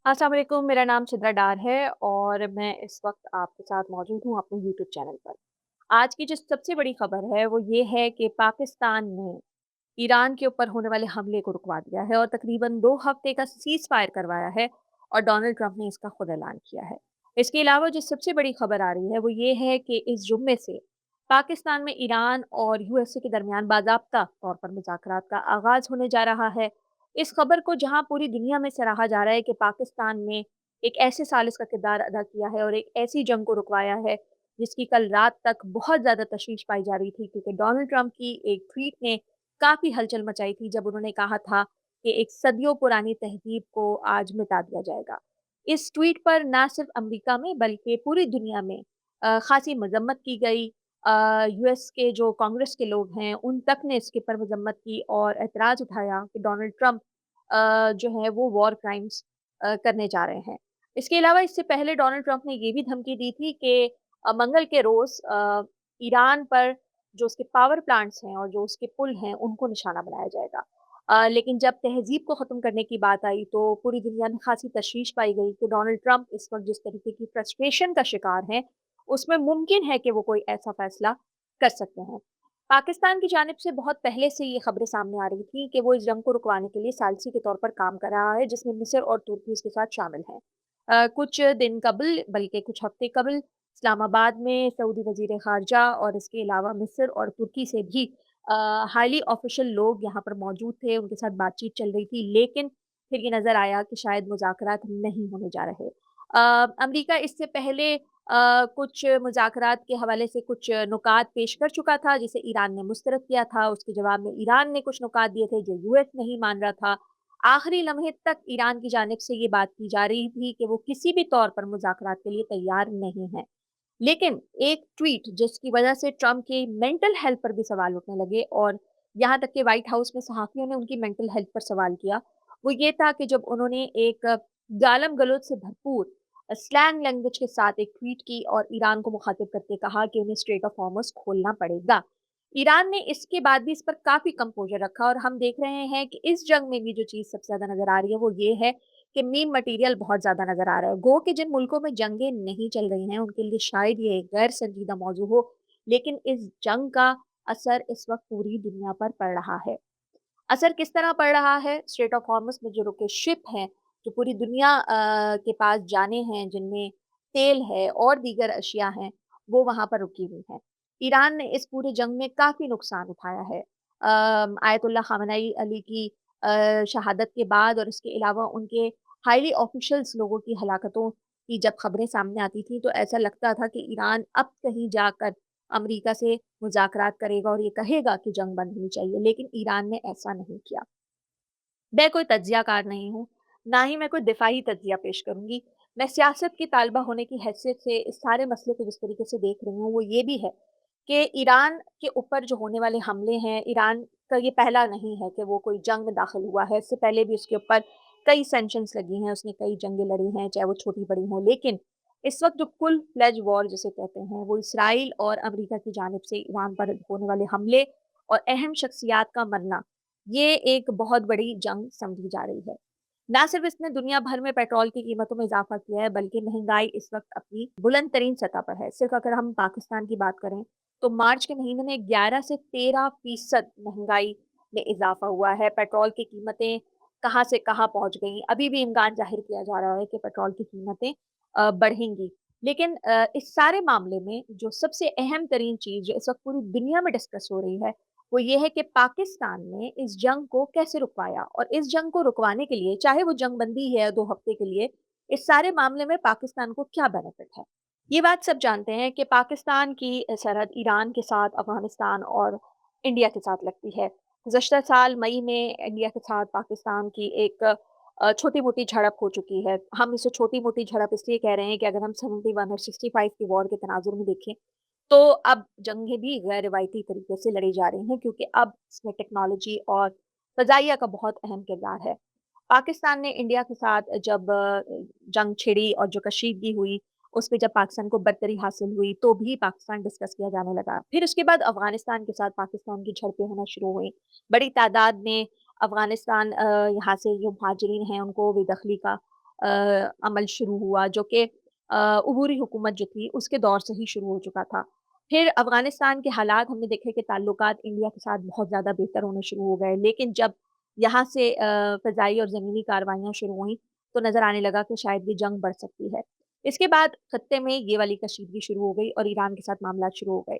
अस्सलाम वालेकुम, मेरा नाम सिद्रा डार है और मैं इस वक्त आपके साथ मौजूद हूँ अपने यूट्यूब चैनल पर। आज की जो सबसे बड़ी खबर है वो ये है कि पाकिस्तान ने ईरान के ऊपर होने वाले हमले को रुकवा दिया है और तकरीबन 2 हफ्ते का सीज़ फायर करवाया है और डोनाल्ड ट्रंप ने इसका खुद ऐलान किया है। इसके अलावा जो सबसे बड़ी खबर आ रही है वो ये है कि इस जुम्मे से पाकिस्तान में ईरान और यूएसए के दरमियान बाज़ाब्ता तौर पर मुज़ाकरात का आगाज़ होने जा रहा है। इस खबर को जहाँ पूरी दुनिया में सराहा जा रहा है कि पाकिस्तान ने एक ऐसे सालिस का किरदार अदा किया है और एक ऐसी जंग को रुकवाया है, जिसकी कल रात तक बहुत ज़्यादा तशवीश पाई जा रही थी क्योंकि डोनाल्ड ट्रंप की एक ट्वीट ने काफ़ी हलचल मचाई थी जब उन्होंने कहा था कि एक सदियों पुरानी तहज़ीब को आज मिटा दिया जाएगा। इस ट्वीट पर ना सिर्फ़ अमेरिका में बल्कि पूरी दुनिया में ख़ासी मज़म्मत की गई। यूएस के जो कांग्रेस के लोग हैं, उन तक ने इसके ऊपर मज़म्मत की और एतराज़ उठाया कि डोनाल्ड ट्रंप जो है वो वॉर क्राइम्स करने जा रहे हैं। इसके अलावा इससे पहले डोनाल्ड ट्रंप ने ये भी धमकी दी थी कि मंगल के रोज़ ईरान पर जो उसके पावर प्लांट्स हैं और जो उसके पुल हैं, उनको निशाना बनाया जाएगा। लेकिन जब तहज़ीब को ख़त्म करने की बात आई, तो पूरी दुनिया में ख़ासी तशवीश पाई गई कि डोनाल्ड ट्रंप इस वक़्त जिस तरीके की फ्रस्ट्रेशन का शिकार हैं, उसमें मुमकिन है कि वो कोई ऐसा फ़ैसला कर सकते हैं। पाकिस्तान की जानिब से बहुत पहले से ये खबरें सामने आ रही थी कि वो इस जंग को रुकवाने के लिए सालिसी के तौर पर काम कर रहा है, जिसमें मिस्र और तुर्की इसके साथ शामिल हैं। कुछ दिन कबल बल्कि कुछ हफ्ते कबल इस्लामाबाद में सऊदी वज़ीर ख़ारजा और इसके अलावा मिस्र और तुर्की से भी हाईली ऑफ़िशियल लोग यहाँ पर मौजूद थे, उनके साथ बातचीत चल रही थी, लेकिन फिर ये नज़र आया कि शायद मुज़ाकरात नहीं होने जा रहे। अमरीका इससे पहले कुछ मुज़ाकरात के हवाले से कुछ नुकात पेश कर चुका था, जिसे ईरान ने मुस्तरद किया था। उसके जवाब में ईरान ने कुछ नुकात दिए थे, जो यूएस नहीं मान रहा था। आखिरी लम्हे तक ईरान की जानिब से ये बात की जा रही थी कि वो किसी भी तौर पर मुज़ाकरात के लिए तैयार नहीं है। लेकिन एक ट्वीट जिसकी वजह से ट्रंप की मेंटल हेल्थ पर भी सवाल उठने लगे और यहाँ तक कि व्हाइट हाउस में सहाफ़ियों ने उनकी मेंटल हेल्थ पर सवाल किया, वो ये था कि जब उन्होंने एक गालम-गलौच से भरपूर स्लैंग लैंग्वेज के साथ एक ट्वीट की और ईरान को मुखातिब करके कहा कि उन्हें स्ट्रेट ऑफ हॉर्मुज़ खोलना पड़ेगा। ईरान ने इसके बाद भी इस पर काफ़ी कंपोज़र रखा और हम देख रहे हैं कि इस जंग में भी जो चीज़ सबसे ज़्यादा नज़र आ रही है, वो ये है कि मीम मटीरियल बहुत ज़्यादा नज़र आ रहा है। गो कि जिन मुल्कों में जंगें नहीं चल रही हैं, उनके लिए शायद ये एक गैर संजीदा मौज़ू हो, लेकिन इस जंग का असर इस वक़्त पूरी दुनिया पर पड़ रहा है। असर किस तरह पड़ रहा है? स्ट्रेट ऑफ हॉर्मुज़ में जो रुके शिप हैं, जो पूरी दुनिया के पास जाने हैं, जिनमें तेल है और दीगर अशिया हैं, वो वहाँ पर रुकी हुई हैं। ईरान ने इस पूरे जंग में काफ़ी नुकसान उठाया है। आयतुल्लाह ख़ामेनी अली की शहादत के बाद और इसके अलावा उनके हाइली ऑफ़िशियल्स लोगों की हलाकतों की जब खबरें सामने आती थी, तो ऐसा लगता था कि ईरान अब कहीं जाकर अमेरिका से मुज़ाकरात करेगा और ये कहेगा कि जंग बंद होनी चाहिए, लेकिन ईरान ने ऐसा नहीं किया। मैं कोई तज्ज़ियाकार नहीं हूँ, ना ही मैं कोई दिफ़ाई तज्ज़िया पेश करूँगी। मैं सियासत की तालिबा होने की हैसियत से इस सारे मसले को जिस तरीके से देख रही हूँ, वो ये भी है कि ईरान के ऊपर जो होने वाले हमले हैं, ईरान का ये पहला नहीं है कि वो कोई जंग में दाख़िल हुआ है। इससे पहले भी उसके ऊपर कई सैंक्शन्स लगी हैं, उसने कई जंगें लड़ी हैं, चाहे वो छोटी-बड़ी हों। लेकिन इस वक़्त जो फुल फ्लेज वॉर जिसे कहते हैं, वो इसराइल और अमेरिका की जानिब से वहाँ पर होने वाले हमले और अहम शख्सियात का मरना, ये एक बहुत बड़ी जंग समझी जा रही है। ना सिर्फ़ इसने दुनिया भर में पेट्रोल की कीमतों में इज़ाफ़ा किया है, बल्कि महँगाई इस वक़्त अपनी बुलंद तरीन सतह पर है। सिर्फ़ अगर हम पाकिस्तान की बात करें, तो मार्च के महीने में 11 से 13% महँगाई में इज़ाफ़ा हुआ है। पेट्रोल की कीमतें कहाँ से कहाँ पहुँच गई। अभी भी इम्कान ज़ाहिर किया जा रहा है कि पेट्रोल की कीमतें बढ़ेंगी। लेकिन इस सारे मामले में जो सबसे अहम तरीन चीज़ जो इस वक़्त पूरी दुनिया में डिस्कस हो रही है, वो ये है कि पाकिस्तान ने इस जंग को कैसे रुकवाया और इस जंग को रुकवाने के लिए चाहे वो जंग बंदी है 2 हफ्ते के लिए, इस सारे मामले में पाकिस्तान को क्या बेनिफिट है? ये बात सब जानते हैं कि पाकिस्तान की सरहद ईरान के साथ, अफ़गानिस्तान और इंडिया के साथ लगती है। गुज़श्ता साल मई में इंडिया के साथ पाकिस्तान की एक छोटी-मोटी झड़प हो चुकी है। हम इसे छोटी-मोटी झड़प इसलिए कह रहे हैं कि अगर हम 71 और 65 की वॉर के तनाज़ुर में देखें, तो अब जंगें भी गैर रिवायती तरीके से लड़ी जा रही हैं क्योंकि अब इसमें टेक्नोलॉजी और फ़ज़ाइया का बहुत अहम किरदार है। पाकिस्तान ने इंडिया के साथ जब जंग छिड़ी और जो कशीदगी हुई, उसमें जब पाकिस्तान को बरतरी हासिल हुई, तो भी पाकिस्तान डिस्कस किया जाने लगा। फिर उसके बाद अफ़गानिस्तान के साथ पाकिस्तान की झड़पें होना शुरू हुईं। बड़ी तादाद में अफ़गानिस्तान यहाँ से जो मुहाजिरीन हैं, उनको बेदखली का अमल शुरू हुआ जो कि अबूरी हुकूमत जो थी उसके दौर से ही शुरू हो चुका था। फिर अफ़गानिस्तान के हालात हमने देखे कि ताल्लुकात इंडिया के साथ बहुत ज़्यादा बेहतर होने शुरू हो गए। लेकिन जब यहाँ से फ़ज़ाई और ज़मीनी कार्रवाइयाँ शुरू हुईं, तो नज़र आने लगा कि शायद ये जंग बढ़ सकती है। इसके बाद खत्ते में ये वाली कशीदगी शुरू हो गई और ईरान के साथ मामलात शुरू हो गए।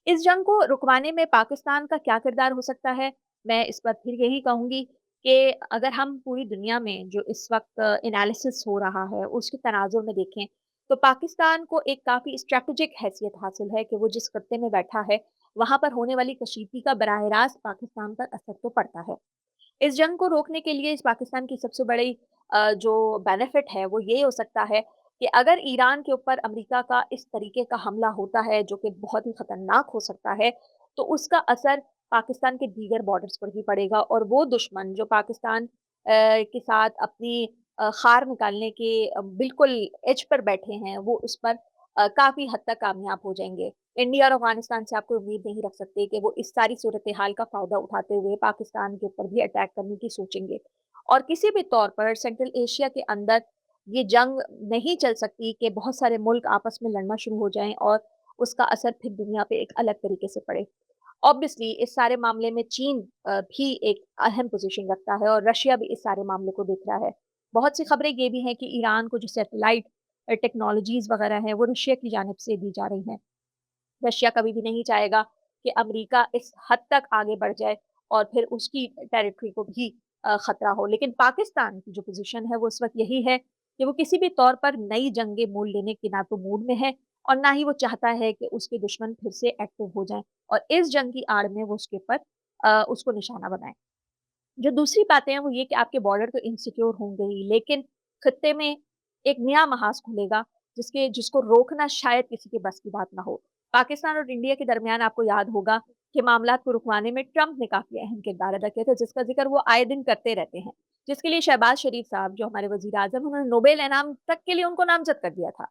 इस जंग को रुकवाने में पाकिस्तान का क्या किरदार हो सकता है? मैं इस पर फिर यही कहूँगी कि अगर हम पूरी दुनिया में जो इस वक़्त एनालिसिस हो रहा है, उसके तनाज़ुर में देखें, तो पाकिस्तान को एक काफ़ी स्ट्रैटेजिक हैसियत हासिल है कि वो जिस खत्ते में बैठा है, वहाँ पर होने वाली कशीदगी का बराह रास्त पाकिस्तान पर असर तो पड़ता है। इस जंग को रोकने के लिए इस पाकिस्तान की सबसे बड़ी जो बेनिफिट है वो ये हो सकता है कि अगर ईरान के ऊपर अमेरिका का इस तरीके का हमला होता है जो कि बहुत ही खतरनाक हो सकता है, तो उसका असर पाकिस्तान के दीगर बॉर्डर्स पर भी पड़ेगा और वो दुश्मन जो पाकिस्तान के साथ अपनी खार निकालने के बिल्कुल एज पर बैठे हैं, वो उस पर काफ़ी हद तक कामयाब हो जाएँगे। इंडिया और अफ़गानिस्तान से आपको उम्मीद नहीं रख सकते कि वो इस सारी सूरत-ए-हाल का फ़ायदा उठाते हुए पाकिस्तान के ऊपर भी अटैक करने की सोचेंगे। और किसी भी तौर पर सेंट्रल एशिया के अंदर ये जंग नहीं चल सकती कि बहुत सारे मुल्क आपस में लड़ना शुरू हो जाएँ और उसका असर फिर दुनिया पे एक अलग तरीके से पड़े। ऑब्वियसली इस सारे मामले में चीन भी एक अहम पोज़ीशन रखता है और रशिया भी इस सारे मामले को देख रहा है। बहुत सी खबरें ये भी हैं कि ईरान को जो सैटेलाइट टेक्नोलॉजीज़ वग़ैरह हैं, वो रशिया की जानिब से दी जा रही हैं। रशिया कभी भी नहीं चाहेगा कि अमेरिका इस हद तक आगे बढ़ जाए और फिर उसकी टेरिटरी को भी खतरा हो। लेकिन पाकिस्तान की जो पोज़ीशन है वो इस वक़्त यही है कि वो किसी भी तौर पर नई जंगें मोल लेने के ना तो मूड में है और ना ही वो चाहता है कि उसके दुश्मन फिर से एक्टिव हो जाएँ और इस जंग की आड़ में वो उसके ऊपर उसको निशाना बनाएँ। जो दूसरी बातें हैं वो ये कि आपके बॉर्डर तो इनसिक्योर होंगे ही, लेकिन खत्ते में एक नया महाज़ खुलेगा जिसको रोकना शायद किसी के बस की बात ना हो। पाकिस्तान और इंडिया के दरमियान आपको याद होगा कि मामलात को रुकवाने में ट्रंप ने काफ़ी अहम किरदार अदा किया था, जिसका ज़िक्र वो आए दिन करते रहते हैं। जिसके लिए शहबाज़ शरीफ साहब जो हमारे वज़ीर-ए-आज़म उन्होंने नोबेल इनाम तक के लिए उनको नामज़द कर दिया था।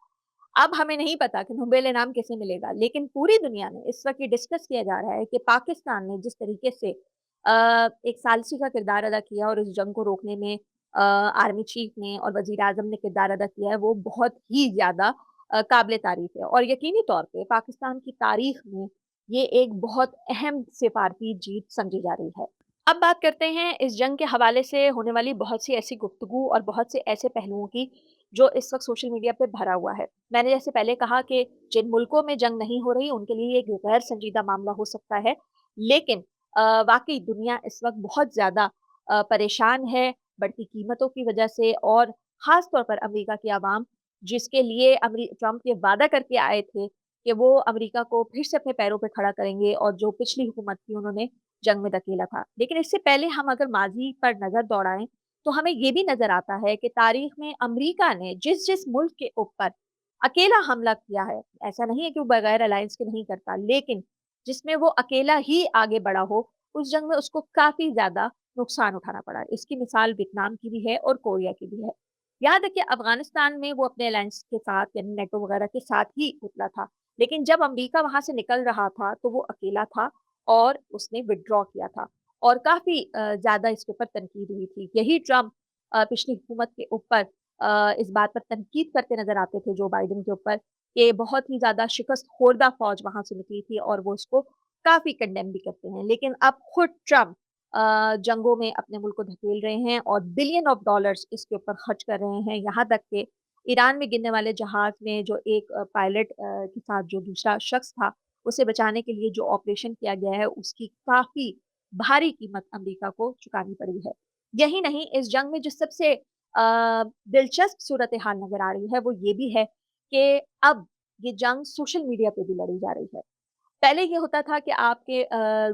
अब हमें नहीं पता कि नोबेल इनाम किसे मिलेगा, लेकिन पूरी दुनिया में इस वक़्त ये डिस्कस किया जा रहा है कि पाकिस्तान ने जिस तरीके से एक सालिसी का किरदार अदा किया और इस जंग को रोकने में आर्मी चीफ ने और वज़ीर-ए-आज़म ने किरदार अदा किया है, वो बहुत ही ज़्यादा काबिल-ए-तारीफ़ है और यकीनी तौर पे पाकिस्तान की तारीख़ में ये एक बहुत अहम सिफ़ारती जीत समझी जा रही है। अब बात करते हैं इस जंग के हवाले से होने वाली बहुत सी ऐसी गुफ्तगू और बहुत से ऐसे पहलुओं की, जो इस वक़्त सोशल मीडिया पे भरा हुआ है। मैंने जैसे पहले कहा कि जिन मुल्कों में जंग नहीं हो रही, उनके लिए ये एक गैर संजीदा मामला हो सकता है। लेकिन वाक़ई दुनिया इस वक़्त बहुत ज़्यादा परेशान है, बढ़ती कीमतों की वजह से और ख़ास तौर पर अमेरिका की आवाम, जिसके लिए ट्रंप ये वादा करके आए थे कि वो अमेरिका को फिर से अपने पैरों पे खड़ा करेंगे और जो पिछली हुकूमत थी, उन्होंने जंग में धकेला था। लेकिन इससे पहले हम अगर माज़ी पर नज़र दौड़ाएँ, तो हमें ये भी नज़र आता है कि तारीख़ में अमेरिका ने जिस-जिस मुल्क के ऊपर अकेला हमला किया है, ऐसा नहीं है कि वो बगैर अलायंस के नहीं करता, लेकिन जिसमें वो अकेला ही आगे बढ़ा हो, उस जंग में उसको काफ़ी ज़्यादा नुकसान उठाना पड़ा। इसकी मिसाल वियतनाम की भी है और कोरिया की भी है। याद है कि अफ़गानिस्तान में वो अपने अलायंस के साथ यानी नेटो वगैरह के साथ ही उतरा था, लेकिन जब अमेरिका वहाँ से निकल रहा था, तो वो अकेला था और उसने विथड्रॉ किया था और काफ़ी ज़्यादा इसके ऊपर तनकीद हुई थी। यही ट्रम्प पिछली हुकूमत के ऊपर इस बात पर तनकीद करते नज़र आते थे जो बाइडेन के ऊपर कि बहुत ही ज़्यादा शिकस्त ख़ोर्दा फ़ौज वहाँ से निकली थी और वो इसको काफ़ी कंडेम भी करते हैं। लेकिन अब खुद ट्रम्प जंगों में अपने मुल्क को धकेल रहे हैं और बिलियन ऑफ डॉलर्स इसके ऊपर खर्च कर रहे हैं। यहाँ तक कि ईरान में गिरने वाले जहाज़ में जो एक पायलट के साथ जो दूसरा शख्स था, उसे बचाने के लिए जो ऑपरेशन किया गया है, उसकी काफ़ी भारी कीमत अमेरिका को चुकानी पड़ी है। यही नहीं, इस जंग में जो सबसे दिलचस्प सूरत-ए-हाल नज़र आ रही है, वो ये भी है कि अब ये जंग सोशल मीडिया पे भी लड़ी जा रही है। पहले ये होता था कि आपके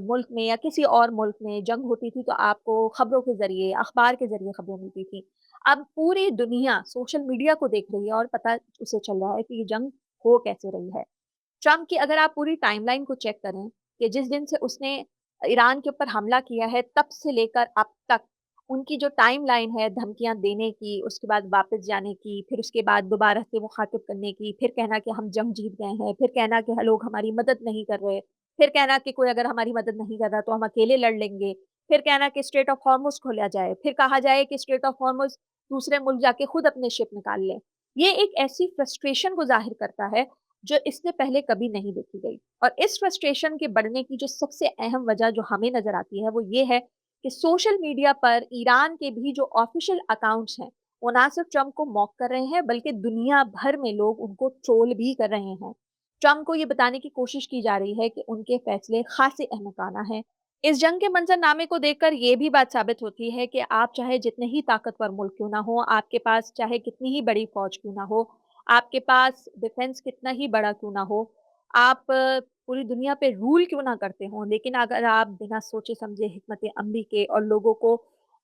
मुल्क में या किसी और मुल्क में जंग होती थी, तो आपको खबरों के ज़रिए, अखबार के ज़रिए खबरें मिलती थी। अब पूरी दुनिया सोशल मीडिया को देख रही है और पता उसे चल रहा है कि ये जंग हो कैसे रही है। ट्रम्प की अगर आप पूरी टाइमलाइन को चेक करें कि जिस दिन से उसने ईरान के ऊपर हमला किया है, तब से लेकर अब तक उनकी जो टाइमलाइन है धमकियाँ देने की, उसके बाद वापस जाने की, फिर उसके बाद दोबारा से मुखातिब करने की, फिर कहना कि हम जंग जीत गए हैं, फिर कहना कि ह लोग हमारी मदद नहीं कर रहे, फिर कहना कि कोई अगर हमारी मदद नहीं कर रहा तो हम अकेले लड़ लेंगे, फिर कहना कि स्ट्रेट ऑफ हॉर्मुज़ खोला जाए, फिर कहा जाए कि स्ट्रेट ऑफ हॉर्मुज़ दूसरे मुल्क जाके खुद अपने शिप निकाल लें। ये एक ऐसी फ्रस्ट्रेशन को ज़ाहिर करता है, जो इससे पहले कभी नहीं देखी गई। और इस फ्रस्ट्रेशन के बढ़ने की जो सबसे अहम वजह जो हमें नज़र आती है, वो ये है कि सोशल मीडिया पर ईरान के भी जो ऑफ़िशियल अकाउंट्स हैं, वो ना सिर्फ़ ट्रंप को मॉक कर रहे हैं, बल्कि दुनिया भर में लोग उनको ट्रोल भी कर रहे हैं। ट्रंप को ये बताने की कोशिश की जा रही है कि उनके फैसले ख़ासे अहमकाना हैं। इस जंग के मंज़रनामे को देखकर ये भी बात साबित होती है कि आप चाहे जितने ही ताकतवर मुल्क क्यों ना हो, आपके पास चाहे कितनी ही बड़ी फ़ौज क्यों ना हो, आपके पास डिफेंस कितना ही बड़ा क्यों ना हो, आप पूरी दुनिया पे रूल क्यों ना करते हों, लेकिन अगर आप बिना सोचे-समझे हिकमत अमली के और लोगों को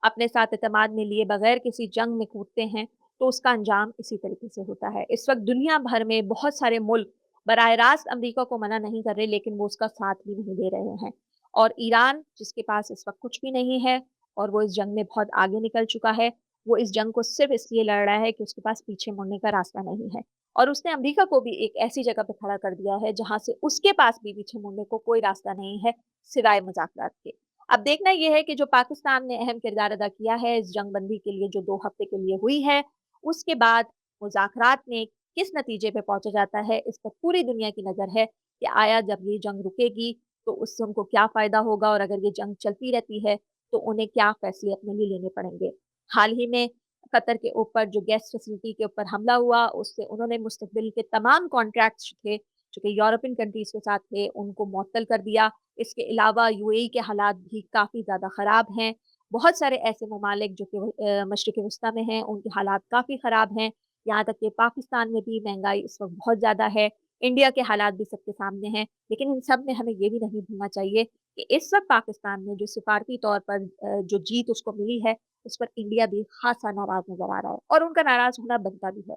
अपने साथ एतमाद में लिए बगैर किसी जंग में कूदते हैं, तो उसका अंजाम इसी तरीके से होता है। इस वक़्त दुनिया भर में बहुत सारे मुल्क बराह रास्त अमरीका को मना नहीं कर रहे, लेकिन वो उसका साथ भी नहीं दे रहे हैं। और ईरान, जिसके पास इस वक़्त कुछ भी नहीं है और वो इस जंग में बहुत आगे निकल चुका है, वो इस जंग को सिर्फ़ इसलिए लड़ रहा है कि उसके पास पीछे मुड़ने का रास्ता नहीं है। और उसने अमेरिका को भी एक ऐसी जगह पे खड़ा कर दिया है, जहाँ से उसके पास भी पीछे मुड़ने को कोई रास्ता नहीं है, सिवाय मुज़ाकरात के। अब देखना ये है कि जो पाकिस्तान ने अहम किरदार अदा किया है इस जंग-बंदी के लिए जो 2 हफ़्ते के लिए हुई है, उसके बाद मुज़ाकरात में किस नतीजे पे पहुँचा जाता है, इस पर पूरी दुनिया की नज़र है कि आया जब ये जंग रुकेगी, तो उससे उनको क्या फ़ायदा होगा और अगर ये जंग चलती रहती है, तो उन्हें क्या फ़ैसले अपने लिए लेने पड़ेंगे। हाल ही में कतर के ऊपर जो गैस फैसिलिटी के ऊपर हमला हुआ, उससे उन्होंने मुस्तक़बिल के तमाम कॉन्ट्रैक्ट्स थे, जो कि यूरोपियन कंट्रीज़ के साथ थे, उनको मुअत्तल कर दिया। इसके अलावा यूएई के हालात भी काफ़ी ज़्यादा ख़राब हैं। बहुत सारे ऐसे ममालिक जो कि मशरिक़ वस्ता में हैं, उनके हालात काफ़ी ख़राब हैं। यहाँ तक कि पाकिस्तान में भी महँगाई इस वक़्त बहुत ज़्यादा है। इंडिया के हालात भी सबके सामने हैं। लेकिन इन सब में हमें ये भी नहीं भूलना चाहिए कि इस वक़्त पाकिस्तान में जो सिफ़ारती तौर पर जो जीत उसको मिली है, उस पर इंडिया भी ख़ासा नाराज़ नज़र आ रहा है और उनका नाराज़ होना बनता भी है।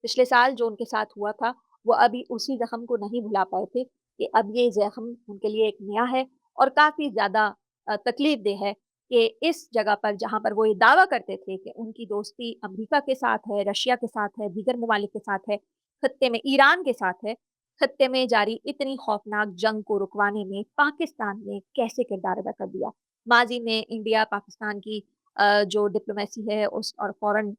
पिछले साल जो उनके साथ हुआ था, वो अभी उसी ज़ख्म को नहीं भुला पाए थे कि अब ये ज़ख्म उनके लिए एक नया है और काफ़ी ज़्यादा तकलीफ़देह है कि इस जगह पर जहाँ पर वो ये दावा करते थे कि उनकी दोस्ती अमेरिका के साथ है, रशिया के साथ है, दीगर ममालिक के साथ है, खत्ते में ईरान के साथ है, खत्ते में जारी इतनी खौफ़नाक जंग को रुकवाने में पाकिस्तान ने कैसे किरदार अदा कर दिया। माज़ी में इंडिया पाकिस्तान की जो डिप्लोमेसी है उस और फ़ॉरेन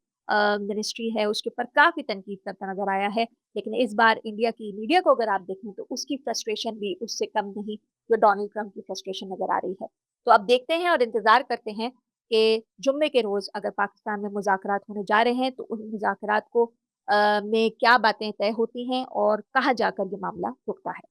मिनिस्ट्री है उसके ऊपर काफ़ी तनकीद करता नज़र आया है। लेकिन इस बार इंडिया की मीडिया को अगर आप देखें तो उसकी फ्रस्ट्रेशन भी उससे कम नहीं जो डोनाल्ड ट्रंप की फ्रस्ट्रेशन नज़र आ रही है। तो अब देखते हैं और इंतज़ार करते हैं कि जुम्मे के रोज़ अगर पाकिस्तान में मुज़ाकरात होने जा रहे हैं तो उन मुज़ाकरात को में क्या बातें तय होती हैं और कहाँ जाकर ये मामला रुकता है।